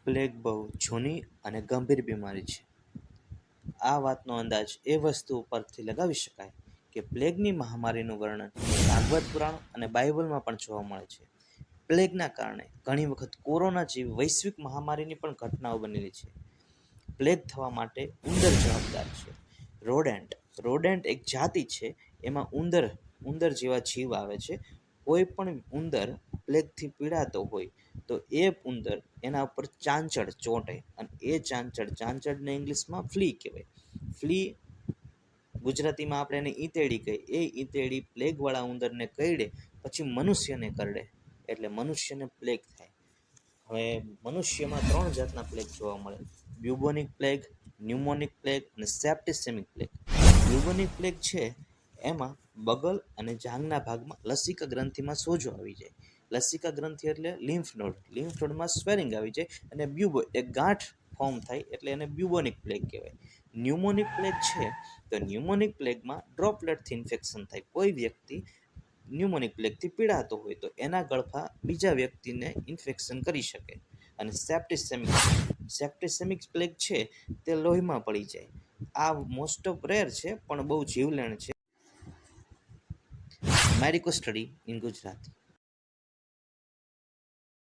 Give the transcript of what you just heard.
Plague બહુ જૂની અને ગંભીર બીમારી છે. આ વાતનો અંદાજ એ વસ્તુ પરથી લગાવી શકાય કે પ્લેગની મહામારીનું વર્ણન ભાગવત પુરાણ અને બાઇબલમાં પણ જોવા મળે છે. પ્લેગના કારણે ઘણી વખત કોરોના જેવી વૈશ્વિક મહામારીની પણ ઘટનાઓ બનેલી છે. પ્લેગ થવા માટે ઉંદર જવાબદાર છે. રોડેન્ટ એક જાતિ છે. એમાં ઉંદર જેવા જીવ આવે છે. કોઈ પણ ઉંદર પ્લેગથી પીડાતો હોય તો એ ઉંદર એના ઉપર ચાંચડ ચોંટે અને એ ચાંચડને ઇંગ્લિશમાં ફ્લી કહેવાય. ફ્લી ગુજરાતીમાં આપણે એને ઈંતેડી કહીએ. એ ઈંતેડી પ્લેગવાળા ઉંદરને કરડે પછી મનુષ્યને કરડે એટલે મનુષ્યને પ્લેગ થાય. હવે મનુષ્યમાં 3 જાતના પ્લેગ જોવા મળે: બ્યુબોનિક પ્લેગ, ન્યુમોનિક પ્લેગ અને સેપ્ટિસેમિક પ્લેગ. બ્યુબોનિક પ્લેગ છે એમાં બગલ અને જાંઘના ભાગમાં લસિકા ગ્રંથિમાં સોજો આવી જાય. લસિકા ગ્રંથિ એટલે લિમ્ફ નોડમાં સ્વેલિંગ આવી જાય અને બ્યુબો એક ગાંઠ ફોર્મ થાય એટલે એને બ્યુબોનિક પ્લેગ કહેવાય. ન્યુમોનિક પ્લેગ છે તો ન્યુમોનિક પ્લેગમાં ડ્રોપલેટથી ઇન્ફેક્શન થાય. કોઈ વ્યક્તિ ન્યુમોનિક પ્લેગથી પીડાતો હોય તો એના ગળફા બીજા વ્યક્તિને ઇન્ફેક્શન કરી શકે. અને સેપ્ટિસેમિક પ્લેગ છે તે લોહીમાં પડી જાય. આ મોસ્ટ ઓફ રેર છે પણ બહુ જીવલેણ છે. Medico study in Gujarati.